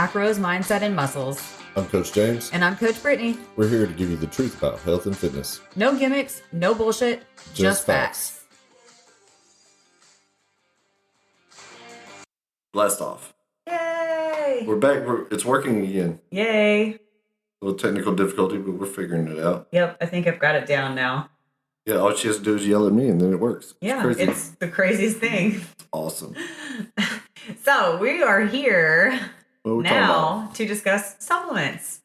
Macros, Mindset, and Muscles. I'm Coach James. And I'm Coach Brittany. We're here to give you the truth about health and fitness. No gimmicks, no bullshit, just facts. Blast off. Yay! We're back. It's working again. Yay! A little technical difficulty, but we're figuring it out. Yep, I think I've got it down now. Yeah, all she has to do is yell at me, and then it works. It's the craziest thing. It's awesome. So we are here now to discuss supplements.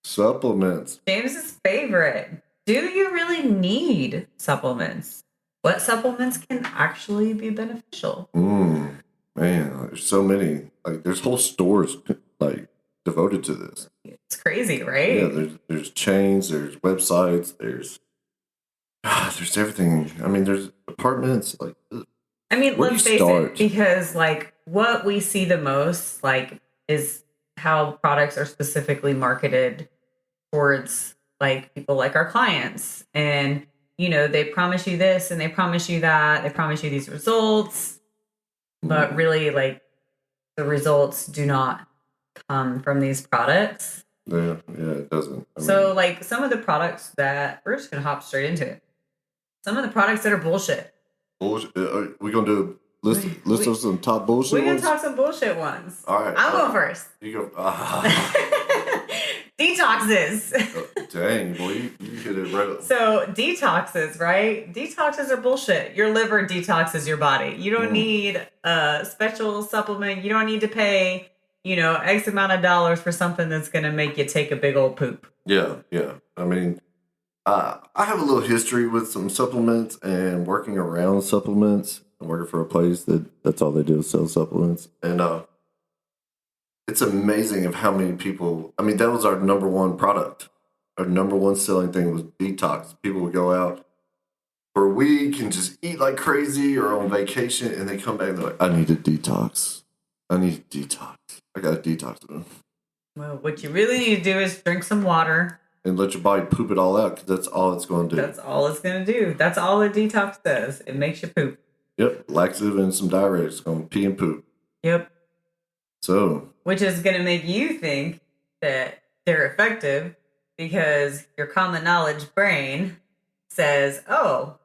Supplements. James's favorite. Do you really need supplements? What supplements can actually be beneficial? Man, there's so many. Like, there's whole stores devoted to this. It's crazy, right? Yeah, there's chains, there's websites, there's everything. I mean, there's apartments. Let's face it, because what we see the most is how products are specifically marketed towards people like our clients, and they promise you this and they promise you that, they promise you these results, but really the results do not come from these products. Yeah, it doesn't. So some of the products that we're just gonna hop straight into it. Some of the products that are bullshit. Bullshit. We're gonna do a list of some top bullshit ones? We're gonna talk some bullshit ones. All right. I'm going first. You go. Detoxes. Dang, boy, you hit it right up. So detoxes, right? Detoxes are bullshit. Your liver detoxes your body. You don't need a special supplement. You don't need to pay, X amount of dollars for something that's going to make you take a big old poop. Yeah. I mean, I have a little history with some supplements and working around supplements. I'm working for a place that's all they do is sell supplements. And it's amazing of how many people, I mean, that was our number one product. Our number one selling thing was detox. People would go out for a week and just eat like crazy or on vacation, and they come back and they're like, I need a detox. I got a detox. Well, what you really need to do is drink some water. And let your body poop it all out, because that's all it's going to do. That's all it's going to do. That's all a detox does. It makes you poop. Yep. Laxative and some diuretics. Going to pee and poop. Yep. So. Which is going to make you think that they're effective, because your common knowledge brain says, oh,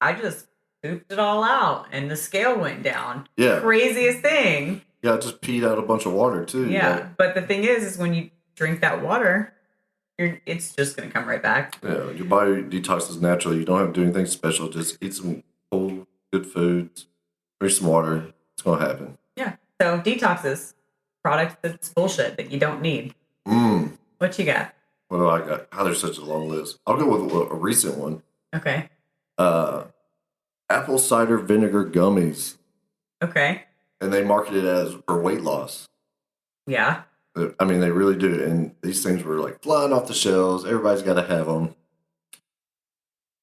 I just pooped it all out and the scale went down. Yeah. Craziest thing. Yeah, I just peed out a bunch of water too. Yeah. But the thing is when you drink that water, it's just going to come right back. Yeah, your body detoxes naturally. You don't have to do anything special. Just eat some cold, good foods, drink some water. It's going to happen. Yeah. So detoxes, products that's bullshit that you don't need. What you got? What do I got? Oh, there's such a long list. I'll go with a recent one. Okay. Apple cider vinegar gummies. Okay. And they market it as for weight loss. Yeah. I mean, they really do. And these things were flying off the shelves. Everybody's got to have them.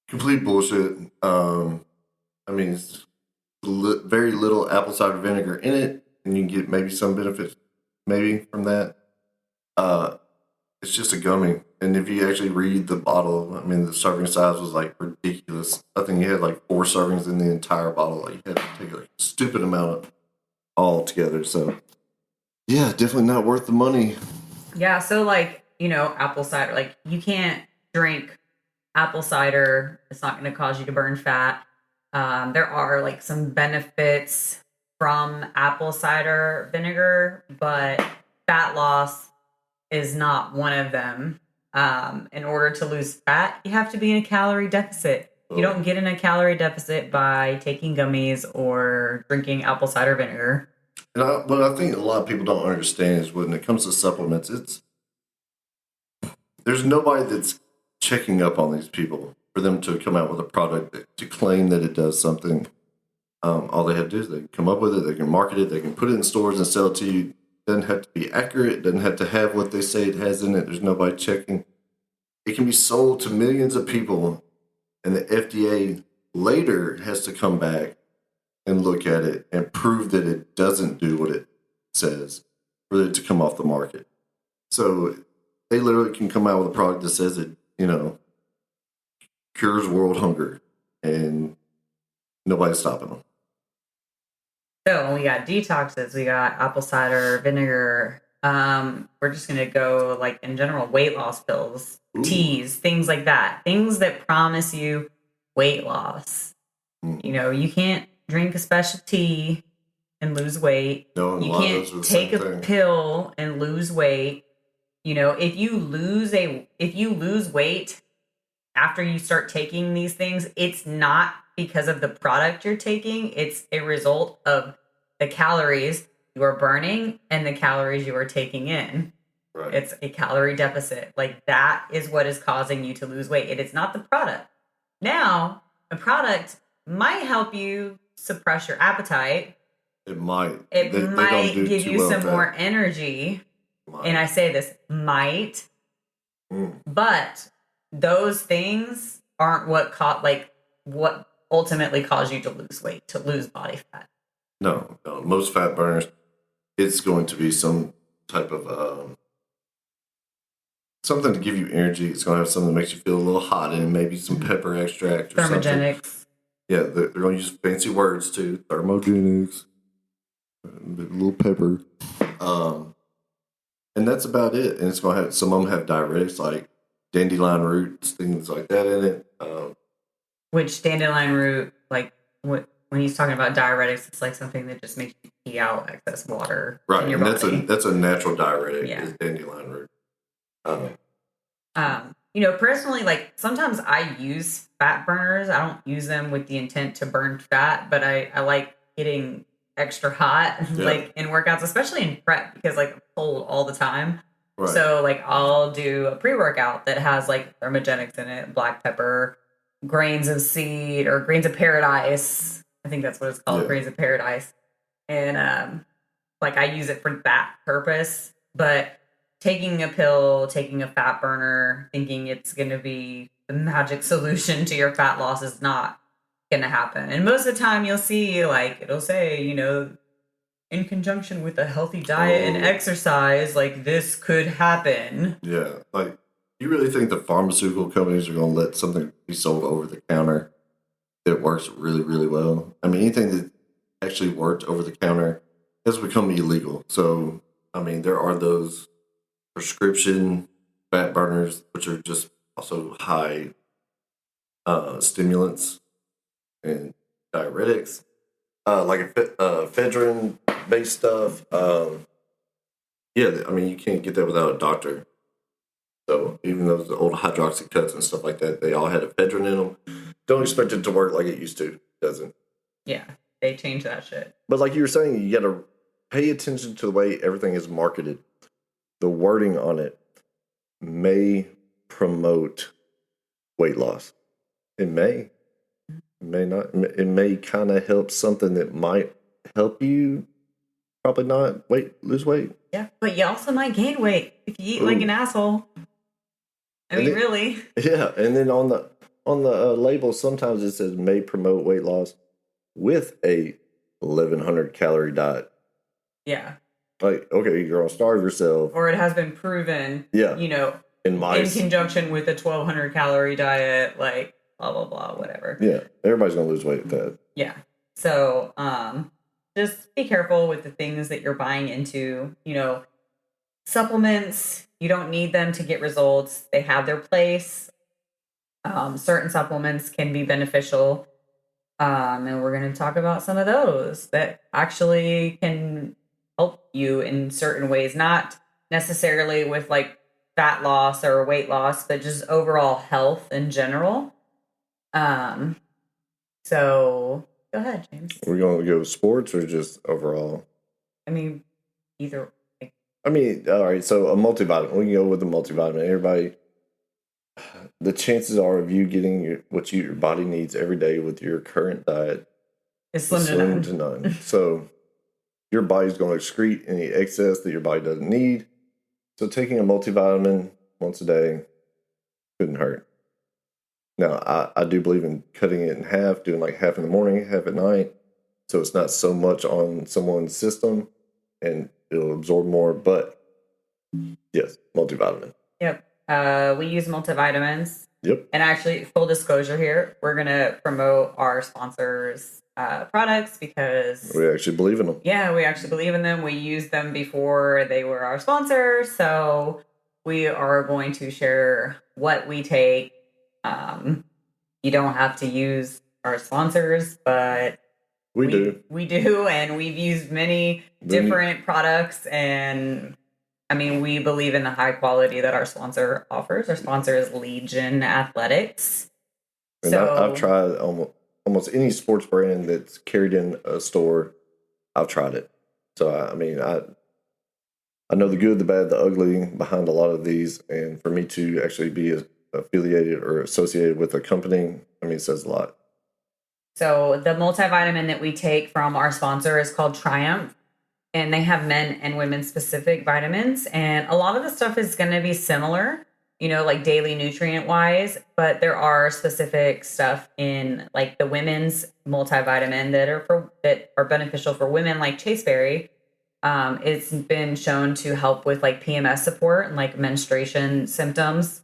Complete bullshit. I mean, it's very little apple cider vinegar in it, and you can get maybe some benefits maybe from that. It's just a gummy. And if you actually read the bottle, I mean, the serving size was ridiculous. I think you had 4 servings in the entire bottle. You had to take a stupid amount all together. So, yeah, definitely not worth the money. Yeah, so apple cider, you can't drink apple cider. It's not going to cause you to burn fat. There are some benefits from apple cider vinegar, but fat loss is not one of them. In order to lose fat, you have to be in a calorie deficit. You don't get in a calorie deficit by taking gummies or drinking apple cider vinegar. And what I think a lot of people don't understand is when it comes to supplements, there's nobody that's checking up on these people for them to come out with a product to claim that it does something. All they have to do is they can come up with it, they can market it, they can put it in stores and sell it to you. It doesn't have to be accurate, it doesn't have to have what they say it has in it. There's nobody checking. It can be sold to millions of people, and the FDA later has to come back and look at it and prove that it doesn't do what it says for it to come off the market. So they literally can come out with a product that says it, cures world hunger, and nobody's stopping them. So we got detoxes, we got apple cider vinegar. We're just gonna go like in general, weight loss pills, Ooh. teas, things like that. Things that promise you weight loss. You know, you can't drink a special tea and lose weight. No, and a You lot of those are can't the take same a thing. pill and lose weight. You know, if you lose weight after you start taking these things, it's not because of the product you're taking. It's a result of the calories you are burning and the calories you are taking in. Right. It's a calorie deficit. Like that is what is causing you to lose weight. It is not the product. Now, a product might help you suppress your appetite. It might. It They don't might do give too you well some with that. more energy. Might. And I say this might, Mm. but those things aren't what ultimately cause you to lose weight, to lose body fat. No. Most fat burners, it's going to be some type of something to give you energy. It's going to have something that makes you feel a little hot, and maybe some pepper extract or something. Thermogenics. Yeah, they're going to use fancy words too. Thermogenics, a little pepper, and that's about it. And it's going to have some of them have diuretics like dandelion roots, things like that in it. Which dandelion root, like when he's talking about diuretics, it's like something that just makes you pee out excess water in your and body. that's a natural diuretic. Yeah. Is dandelion root. You know, personally, like sometimes I use fat burners. I don't use them with the intent to burn fat, but I like getting extra hot, like in workouts, especially in prep, because like I'm cold all the time. Right. So like I'll do a pre-workout that has like thermogenics in it, black pepper, grains of seed or grains of paradise. I think that's what it's called, grains of paradise. And like I use it for that purpose. But taking a pill, taking a fat burner, thinking it's going to be the magic solution to your fat loss is not going to happen. And most of the time you'll see like it'll say, you know, in conjunction with a healthy diet and exercise, like this could happen. Yeah. Like, you really think the pharmaceutical companies are going to let something be sold over the counter that works really, really well? I mean, anything that actually worked over the counter has become illegal. So, I mean, there are those prescription fat burners, which are just also high stimulants and diuretics, like ephedrine based stuff. Yeah, I mean, you can't get that without a doctor. So even those old hydroxy cuts and stuff like that, they all had ephedrine in them. Don't expect it to work like it used to. It doesn't. Yeah, they changed that shit. But like you were saying, you got to pay attention to the way everything is marketed. The wording on it may promote weight loss. It may. It may not. It may kind of help something that might help you. Probably not. Lose weight. Yeah, but you also might gain weight if you eat like an asshole. I mean, really. Yeah, and then on the label, sometimes it says may promote weight loss with a 1,100 calorie diet. Yeah. Like, okay, you're gonna starve yourself, or it has been proven. Yeah, you know, in mice, in conjunction with a 1,200 calorie diet, like blah blah blah, whatever. Yeah, everybody's gonna lose weight with that. Yeah. So, just be careful with the things that you're buying into. You know, supplements, you don't need them to get results. They have their place. Certain supplements can be beneficial. And we're going to talk about some of those that actually can help you in certain ways, not necessarily with like fat loss or weight loss, but just overall health in general. So go ahead, James. We're going to go with sports or just overall? I mean, either. I mean, all right. So a multivitamin. We can go with the multivitamin. Everybody, the chances are of you getting what your body needs every day with your current diet is slim to none. So your body's going to excrete any excess that your body doesn't need. So taking a multivitamin once a day couldn't hurt. Now, I do believe in cutting it in half, doing like half in the morning, half at night. So it's not so much on someone's system and it'll absorb more. But yes, multivitamin. Yep. We use multivitamins. Yep. And actually, full disclosure here, we're going to promote our sponsors' products because, We actually believe in them. yeah, we actually believe in them. We used them before they were our sponsors. So we are going to share what we take. You don't have to use our sponsors, but We do. We do. And we've used many different products. And I mean, we believe in the high quality that our sponsor offers. Our sponsor is Legion Athletics. And I've tried almost any sports brand that's carried in a store. I've tried it. So, I mean, I know the good, the bad, the ugly behind a lot of these. And for me to actually be affiliated or associated with a company, I mean, it says a lot. So the multivitamin that we take from our sponsor is called Triumph. And they have men and women specific vitamins. And a lot of the stuff is going to be similar, like daily nutrient wise, but there are specific stuff in like the women's multivitamin that are beneficial for women, like chaseberry. It's been shown to help with like PMS support and like menstruation symptoms.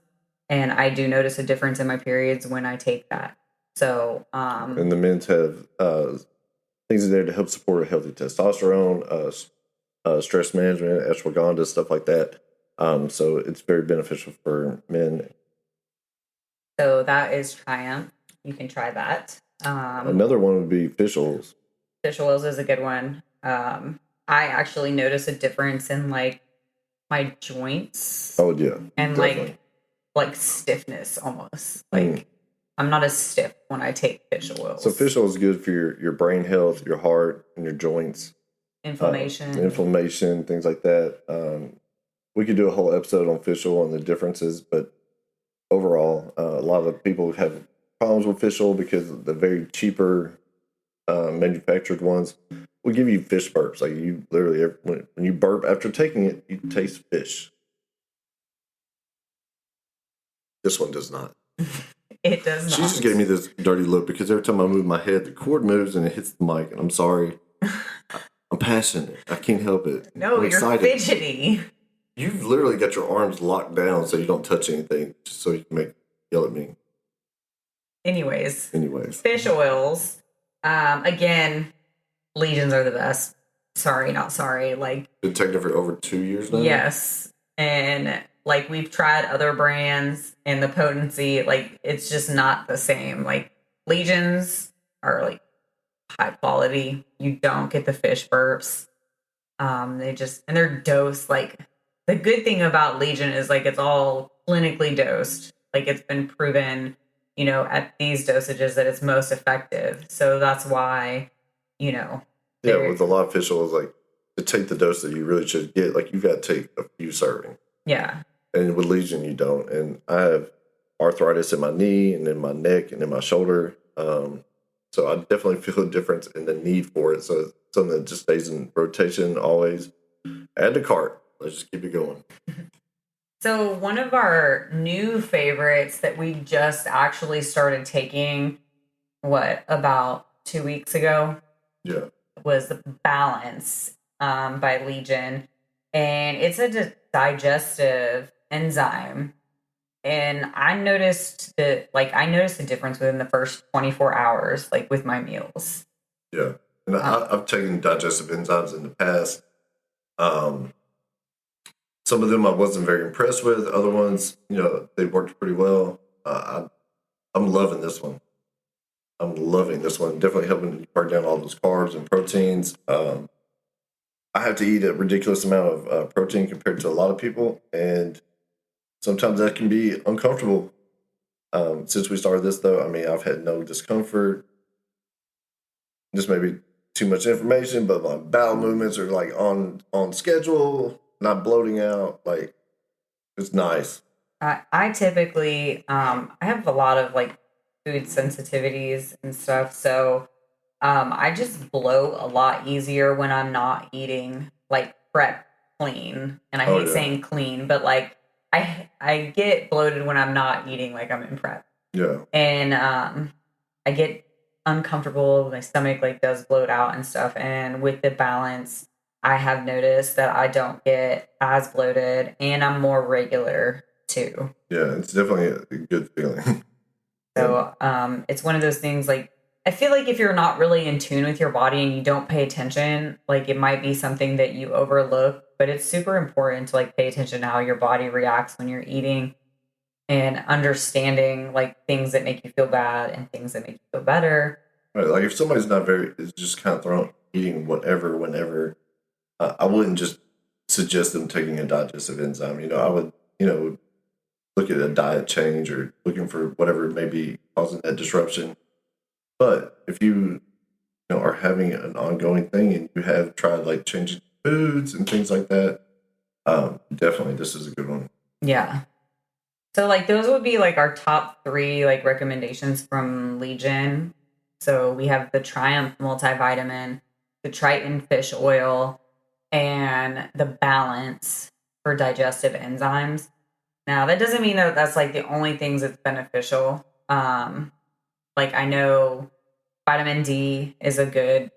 And I do notice a difference in my periods when I take that. So, and the men's have things in there to help support a healthy testosterone, stress management, ashwagandha, stuff like that. So it's very beneficial for men. So that is Triumph. You can try that. Another one would be fish oils. Fish oils is a good one. I actually notice a difference in like my joints. Oh yeah, and definitely. like stiffness almost. Like I'm not as stiff when I take fish oils. So fish oil is good for your brain health, your heart, and your joints. Inflammation, things like that. We could do a whole episode on fish oil and the differences, but overall, a lot of people have problems with fish oil because of the very cheaper manufactured ones will give you fish burps. Like you literally, when you burp after taking it, you taste fish. This one does not. It does not. She just gave me this dirty look because every time I move my head, the cord moves and it hits the mic. And I'm sorry. I'm passionate. I can't help it. No, I'm you're excited. fidgety. You've literally got your arms locked down so you don't touch anything, just so you can yell at me. Anyways, fish oils. Again, Legions are the best. Sorry, not sorry. Like been taking it for over 2 years now. Yes, and like we've tried other brands, and the potency, like it's just not the same. Like Legions are like high quality. You don't get the fish burps. They're dosed like. The good thing about Legion is like it's all clinically dosed. Like it's been proven, at these dosages that it's most effective. So that's why, Yeah, with a lot of fish oils, like to take the dose that you really should get, like you've got to take a few servings. Yeah. And with Legion, you don't. And I have arthritis in my knee and in my neck and in my shoulder. So I definitely feel a difference in the need for it. So it's something that just stays in rotation always. Add to cart. Let's just keep it going. So one of our new favorites that we just actually started taking, about 2 weeks ago? Yeah. Was the Balance by Legion. And it's a digestive enzyme. And I noticed a difference within the first 24 hours, like with my meals. Yeah. And I've taken digestive enzymes in the past. Some of them I wasn't very impressed with. Other ones, they worked pretty well. I'm loving this one. Definitely helping burn down all those carbs and proteins. I have to eat a ridiculous amount of protein compared to a lot of people, and sometimes that can be uncomfortable. Since we started this, though, I mean, I've had no discomfort. This may be too much information, but my bowel movements are like on schedule. Not bloating out, like it's nice. I typically I have a lot of like food sensitivities and stuff, so I just bloat a lot easier when I'm not eating like prep clean. And I hate saying clean, but like I get bloated when I'm not eating like I'm in prep. Yeah. And I get uncomfortable, my stomach like does bloat out and stuff. And with the Balance, I have noticed that I don't get as bloated and I'm more regular too. Yeah, it's definitely a good feeling. So it's one of those things like I feel like if you're not really in tune with your body and you don't pay attention, like it might be something that you overlook, but it's super important to like pay attention to how your body reacts when you're eating and understanding like things that make you feel bad and things that make you feel better. Right, like if somebody's not very, is just kind of thrown eating whatever, whenever, I wouldn't just suggest them taking a digestive enzyme. I would, look at a diet change or looking for whatever may be causing that disruption. But if you are having an ongoing thing and you have tried like changing foods and things like that, definitely this is a good one. Yeah. So like those would be like our top three like recommendations from Legion. So we have the Triumph multivitamin, the Triton fish oil, and the Balance for digestive enzymes. Now that doesn't mean that that's like the only things that's beneficial. Like I know vitamin D is a good,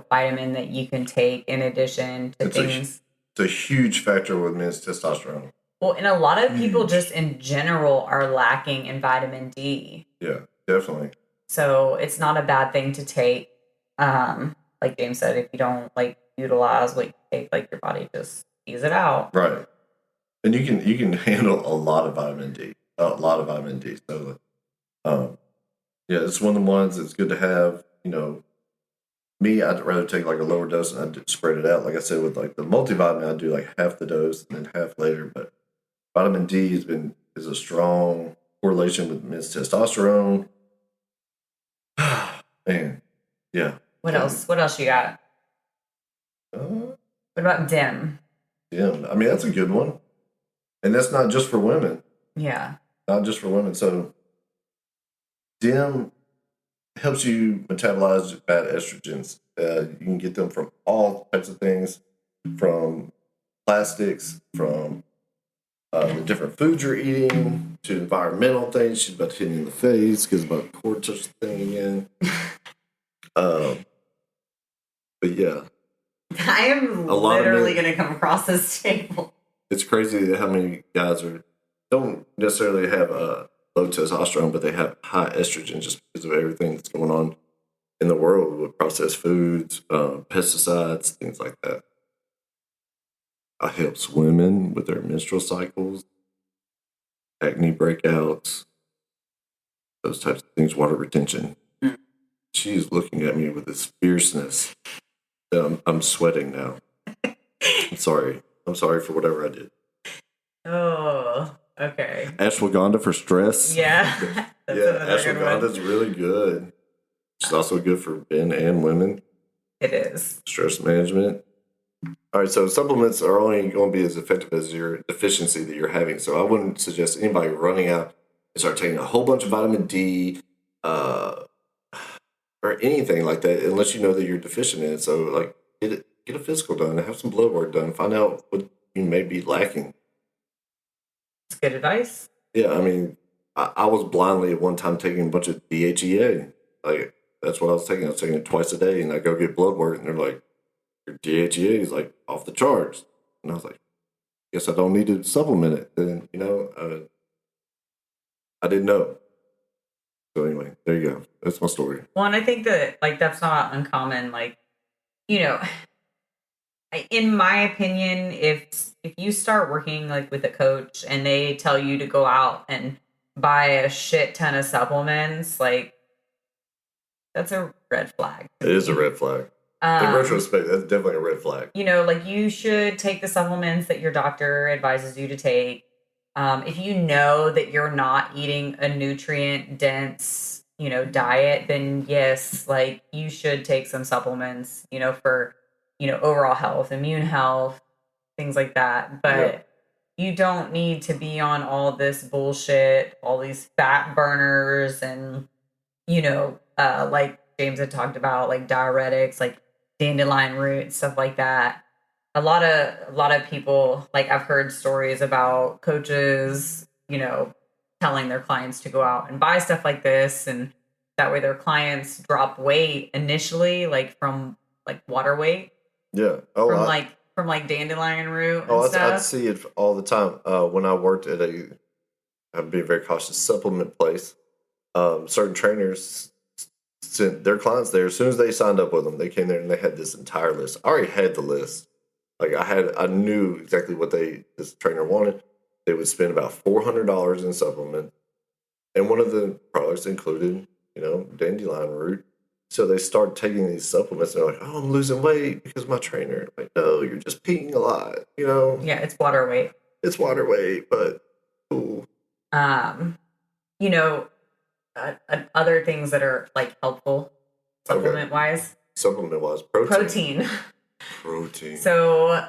vitamin that you can take in addition to It's a things. it's a huge factor with men's testosterone. Well, and a lot of people Huge. just in general are lacking in vitamin D. Yeah, definitely. So it's not a bad thing to take. Like James said, if you don't like utilize what you take, like your body just ease it out. Right. And you can handle a lot of vitamin D. A lot of vitamin D. So yeah, it's one of the ones that's good to have. Me, I'd rather take like a lower dose and I'd spread it out. Like I said, with like the multivitamin, I'd do like half the dose and then half later. But vitamin D is a strong correlation with men's testosterone. Man, yeah. What else? What else you got? Uh, What about DIM? yeah, I mean that's a good one, and that's not just for women. Yeah. Not just for women. So, DIM helps you metabolize bad estrogens. You can get them from all types of things, from plastics, from the different foods you're eating, to environmental things. She's about to hit me in the face because about cord touch the thing again. But yeah, I am a lot literally of going to come across this table. it's crazy how many guys don't necessarily have low testosterone, but they have high estrogen just because of everything that's going on in the world with processed foods, pesticides, things like that. It helps women with their menstrual cycles, acne breakouts, those types of things, water retention. Mm. She's looking at me with this fierceness. I'm sweating now. I'm sorry. I'm sorry for whatever I did. Oh, okay. Ashwagandha for stress. Yeah. Yeah, ashwagandha is really good. It's also good for men and women. It is. Stress management. All right, so supplements are only going to be as effective as your deficiency that you're having. So I wouldn't suggest anybody running out and start taking a whole bunch of vitamin D or anything like that unless you know that you're deficient in it. So like get a physical done, have some blood work done, find out what you may be lacking. It's good advice. Yeah, I mean, I was blindly at one time taking a bunch of DHEA. Like that's what I was taking. I was taking it twice a day, and I go get blood work, and they're like, "Your DHEA is like off the charts." And I was like, "Guess I don't need to supplement it." Then I didn't know. So anyway, there you go. That's my story. Well, and I think that like that's not uncommon. Like, you know, in my opinion, if you start working like with a coach and they tell you to go out and buy a shit ton of supplements, like that's a red flag. It is a red flag. In retrospect, that's definitely a red flag. Like you should take the supplements that your doctor advises you to take. If you know that you're not eating a nutrient dense, diet, then yes, like you should take some supplements, for, overall health, immune health, things like that. But you don't need to be on all this bullshit, all these fat burners and, like James had talked about, like diuretics, like dandelion root, stuff like that. A lot of people, like I've heard stories about coaches, telling their clients to go out and buy stuff like this, and that way their clients drop weight initially, like from like water weight. Yeah. From like dandelion root and I'd stuff. see it all the time when I worked at a have to be very cautious. Supplement place. Certain trainers sent their clients there as soon as they signed up with them. They came there and they had this entire list. I already had the list. Like I knew exactly what this trainer wanted. They would spend about $400 in supplement, and one of the products included, dandelion root. So they start taking these supplements. And they're like, "Oh, I'm losing weight because of my trainer." I'm like, no, you're just peeing a lot. Yeah, it's water weight. It's water weight, but cool. You know, other things that are like helpful supplement wise. Supplement wise, Protein. So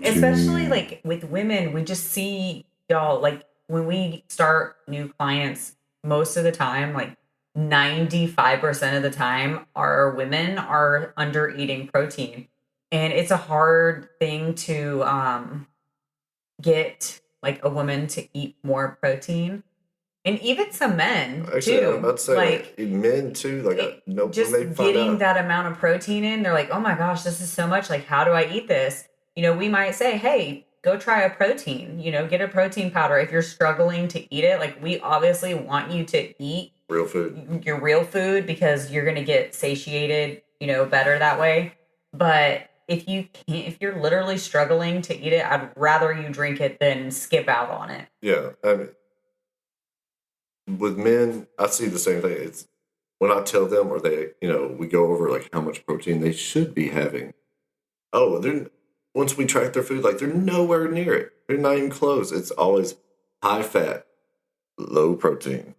especially like with women, we just see y'all like when we start new clients, most of the time, like 95% of the time, our women are under eating protein. And it's a hard thing to get like a woman to eat more protein. And even some men Actually, too. I'm about to say, like men too. Like, just when they find getting out, that amount of protein in, they're like, "Oh my gosh, this is so much! Like, how do I eat this?" We might say, "Hey, go try a protein. Get a protein powder if you're struggling to eat it." Like, we obviously want you to eat real food, your real food, because you're gonna get satiated, better that way. But if you're literally struggling to eat it, I'd rather you drink it than skip out on it. Yeah, I mean, with men, I see the same thing. It's when I tell them, or they, we go over like how much protein they should be having. Oh, once we track their food, like they're nowhere near it. They're not even close. It's always high fat, low protein.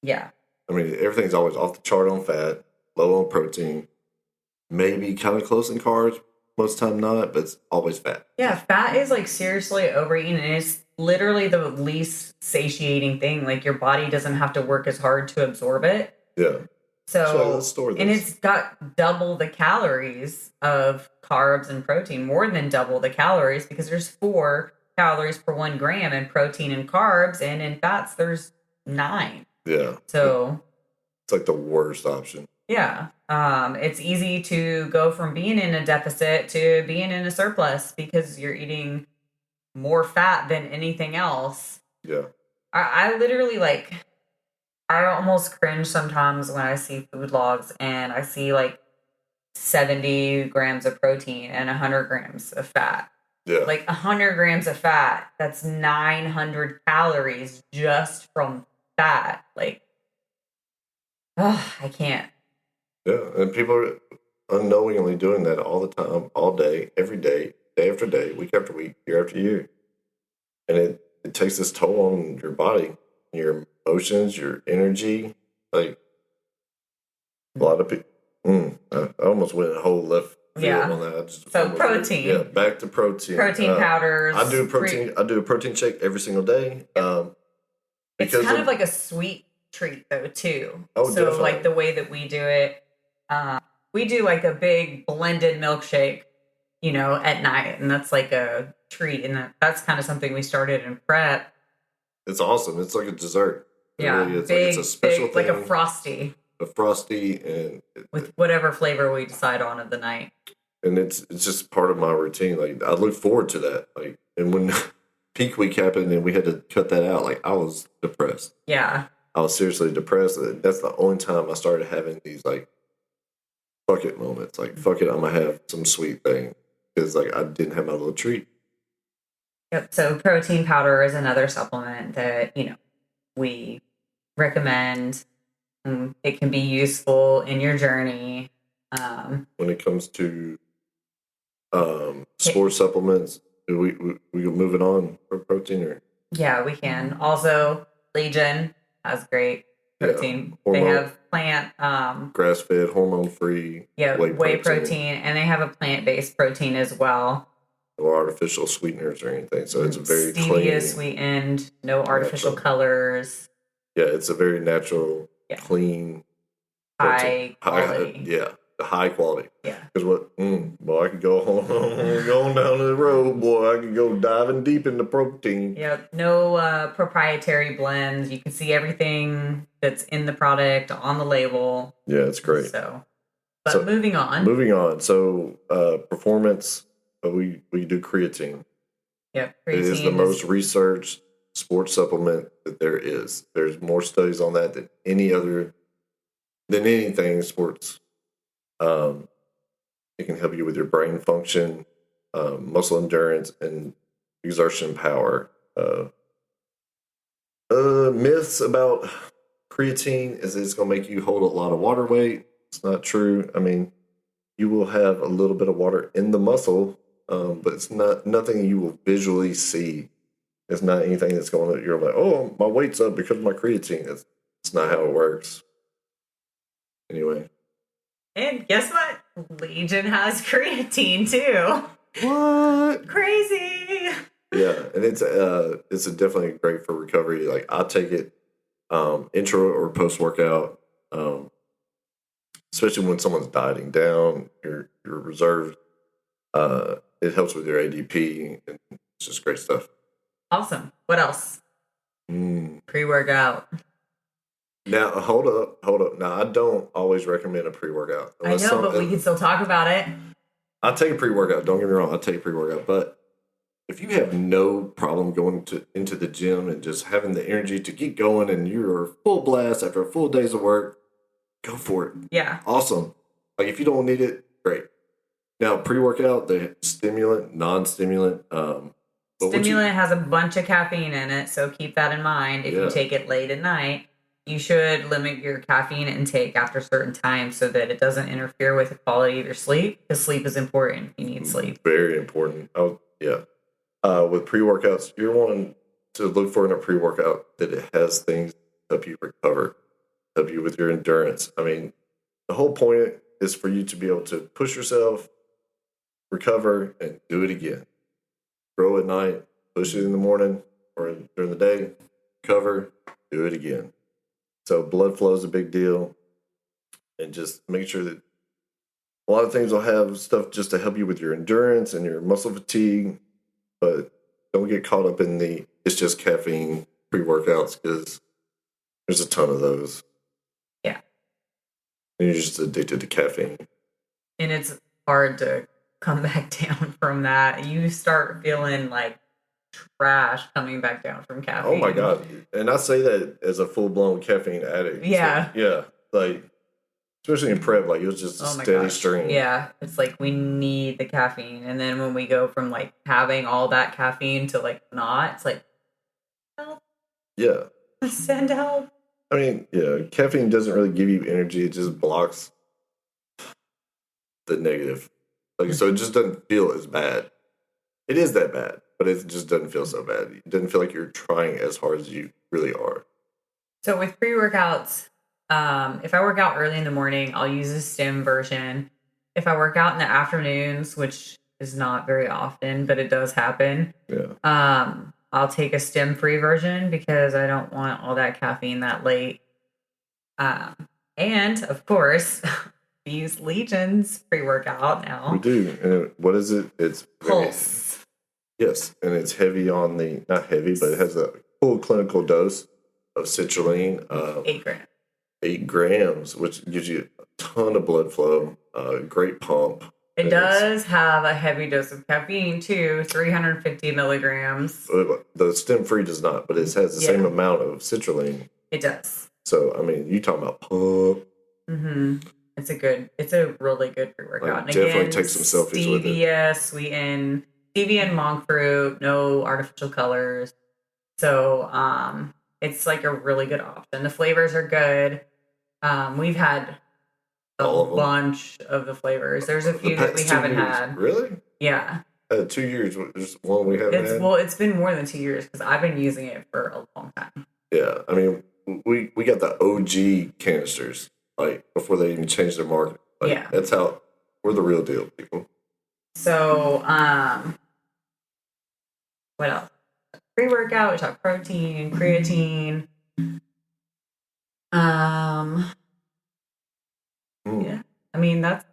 Yeah. I mean, everything's always off the chart on fat, low on protein, maybe kind of close in carbs. Most time not, but it's always fat. Yeah, fat is like seriously overeaten, and it's literally the least satiating thing. Like your body doesn't have to work as hard to absorb it. Yeah. So let's store this. And it's got double the calories of carbs and protein, more than double the calories, because there's 4 calories per 1 gram in protein and carbs, and in fats there's 9. Yeah. So it's like the worst option. Yeah. It's easy to go from being in a deficit to being in a surplus because you're eating more fat than anything else. Yeah. I literally I almost cringe sometimes when I see food logs and I see like 70 grams of protein and 100 grams of fat. Yeah. Like 100 grams of fat, that's 900 calories just from fat. Like, I can't. Yeah, and people are unknowingly doing that all the time, all day, every day, day after day, week after week, year after year. And it takes this toll on your body, your emotions, your energy. Like a lot of people, I almost went a whole left field on that. So protein. Yeah, back to protein. Protein powders. I do protein. I do a protein shake every single day. It's kind of like a sweet treat though too. Oh, so definitely. Like the way that we do it, we do like a big blended milkshake, at night, and that's like a treat, and that's kind of something we started in prep. It's awesome. It's like a dessert. Yeah, really is. It's a special thing, like a frosty. A frosty, and with whatever flavor we decide on of the night. And it's just part of my routine. Like I look forward to that. Like, and when peak week happened and we had to cut that out, like I was depressed. Yeah, I was seriously depressed. That's the only time I started having these like fuck it moments. Like fuck it, I'm gonna have some sweet thing because like I didn't have my little treat. Yep. So protein powder is another supplement that we recommend. It can be useful in your journey. When it comes to sports supplements, we moving on for protein or? Yeah, we can. Also, Legion has great protein. Yeah, they have plant grass-fed, hormone-free whey protein, and they have a plant-based protein as well. No artificial sweeteners or anything, so it's very stevia sweetened, no artificial colors. Yeah, it's a very natural, clean, high quality. The high quality. Yeah. Because boy, I could go going down the road, boy. I could go diving deep into protein. Yep. No proprietary blends. You can see everything that's in the product on the label. Yeah, it's great. So moving on. Moving on. So performance, we do creatine. Yep. Creatine is the most researched sports supplement that there is. There's more studies on that than anything in sports. It can help you with your brain function, muscle endurance, and exertion power. Myths about creatine is it's going to make you hold a lot of water weight. It's not true. I mean, you will have a little bit of water in the muscle, but it's nothing you will visually see. It's not anything that's going to, you're like, oh, my weight's up because of my creatine. It's not how it works. Anyway. And guess what? Legion has creatine too. What? Crazy. Yeah, and it's definitely great for recovery. Like I take it intro or post workout, especially when someone's dieting down. You're reserved. It helps with your ADP, and it's just great stuff. Awesome. What else? Pre-workout. Now, hold up. Now, I don't always recommend a pre-workout. I know, but we can still talk about it. I take a pre-workout. Don't get me wrong. I take a pre-workout, but if you have no problem going into the gym and just having the energy to keep going, and you're full blast after a full day's of work, go for it. Yeah. Awesome. Like if you don't need it, great. Now, pre-workout, the stimulant, non-stimulant. Stimulant has a bunch of caffeine in it, so keep that in mind. If you take it late at night, you should limit your caffeine intake after certain times so that it doesn't interfere with the quality of your sleep, because sleep is important. You need sleep. Very important. Oh, yeah. With pre-workouts, you're wanting to look for in a pre-workout that it has things to help you recover, help you with your endurance. I mean, the whole point is for you to be able to push yourself, recover, and do it again. Grow at night, push it in the morning or during the day, recover, do it again. So blood flow is a big deal. And just make sure that a lot of things will have stuff just to help you with your endurance and your muscle fatigue. But don't get caught up in it's just caffeine pre-workouts, because there's a ton of those. Yeah. And you're just addicted to caffeine. And it's hard to come back down from that. You start feeling like trash coming back down from caffeine. Oh my God. And I say that as a full-blown caffeine addict. Yeah. So, yeah. Like, especially in prep, like it was just a steady stream. Yeah. It's like we need the caffeine. And then when we go from like having all that caffeine to like not, it's like, help. Yeah. Send help. I mean, yeah, caffeine doesn't really give you energy. It just blocks the negative. Like, so it just doesn't feel as bad. It is that bad, but it just doesn't feel so bad. It doesn't feel like you're trying as hard as you really are. So with pre-workouts, if I work out early in the morning, I'll use a stim version. If I work out in the afternoons, which is not very often, but it does happen, I'll take a stim-free version because I don't want all that caffeine that late. And of course, we use Legion's pre-workout now. We do. And what is it? It's Pulse. Yes, and it's heavy on not heavy, but it has a full clinical dose of citrulline. 8 grams. 8 grams, which gives you a ton of blood flow, great pump. It does have a heavy dose of caffeine too, 350 milligrams. The stem-free does not, but it has the same amount of citrulline. It does. So, I mean, you talking about pump. Mm-hmm. It's a really good pre-workout. Like, definitely take some selfies with it. Stevia and monk fruit, no artificial colors. So, it's like a really good option. The flavors are good. We've had a bunch of the flavors. There's a few that we haven't had. Really? Yeah. 2 years. There's one we haven't had. Well, it's been more than 2 years because I've been using it for a long time. Yeah, I mean, we got the OG canisters, like before they even changed their market. Like, that's how we're the real deal, people. So, what else? Pre-workout, we talk protein, creatine. Yeah. I mean, that's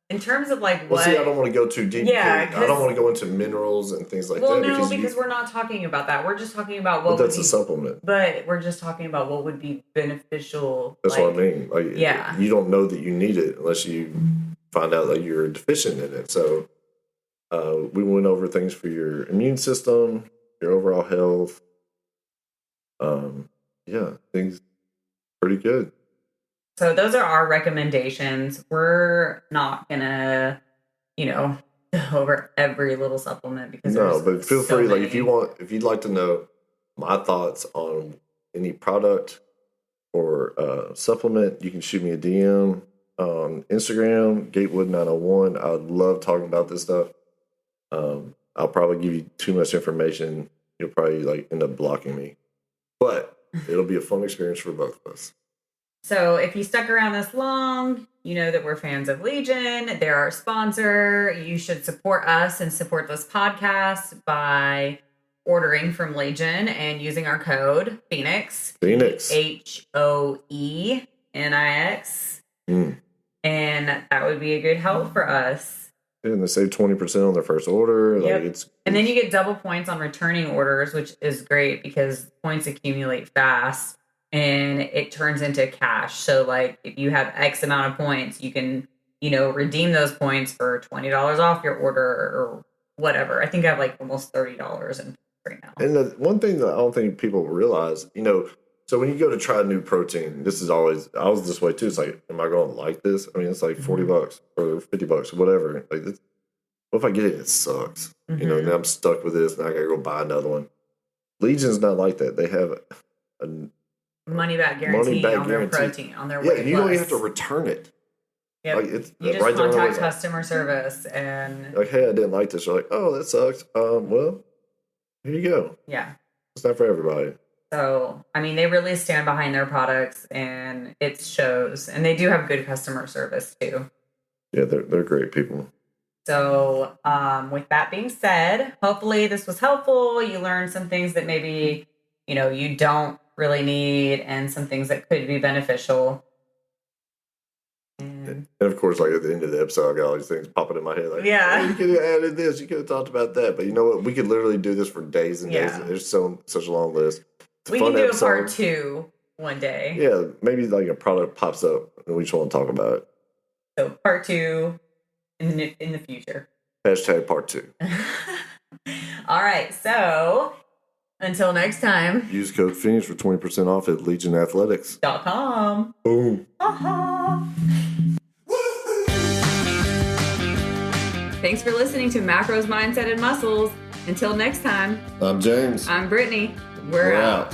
in terms of like what. Well, see, I don't want to go too deep. Yeah, I don't want to go into minerals and things like that. Well, no, because we're not talking about that. We're just talking about what. But that's a supplement. But we're just talking about what would be beneficial. That's what I mean. Like, you don't know that you need it unless you find out that you're deficient in it. So, we went over things for your immune system, your overall health, Yeah, things pretty good. So those are our recommendations. We're not gonna, go over every little supplement because No, there's but feel so free. Like many. if you'd like to know my thoughts on any product or supplement, you can shoot me a DM on Instagram, Gatewood901. I would love talking about this stuff. I'll probably give you too much information. You'll probably like end up blocking me, but it'll be a fun experience for both of us. So if you stuck around this long, you know that we're fans of Legion. They're our sponsor. You should support us and support this podcast by ordering from Legion and using our code Phoenix. Phoenix. HOENIX. And that would be a good help for us. And they save 20% on their first order. Yep. Like and then you get double points on returning orders, which is great because points accumulate fast and it turns into cash. So like if you have X amount of points, you can, redeem those points for $20 off your order or whatever. I think I have like almost $30 in right now. And the one thing that I don't think people realize, so when you go to try a new protein, this is always, I was this way too. It's like, am I going to like this? I mean, it's like $40 or $50 or whatever. Like, what if I get it? It sucks. And then I'm stuck with this and I got to go buy another one. Legion's not like that. They have a money back guarantee on their protein, on their weight. Yeah, you don't even have to return it. Yep. Like it's you just right contact customer service and like, hey, I didn't like this. You're like, oh, that sucks. Well, here you go. Yeah. It's not for everybody. So, I mean, they really stand behind their products and it shows. And they do have good customer service too. Yeah, they're great people. So, with that being said, hopefully this was helpful. You learned some things that maybe, you don't really need and some things that could be beneficial. And of course, like at the end of the episode, I got all these things popping in my head. Like, yeah, you could have added this, you could have talked about that. But you know what? We could literally do this for days and days. There's such a long list. We can do a part 2 one day. Yeah, maybe like a product pops up and we just want to talk about it. So part 2 in the future. Hashtag part 2. All right, so until next time. Use code Phoenix for 20% off at legionathletics.com. Boom. Thanks for listening to Macros, Mindset, and Muscles. Until next time. I'm James. I'm Brittany. We're out.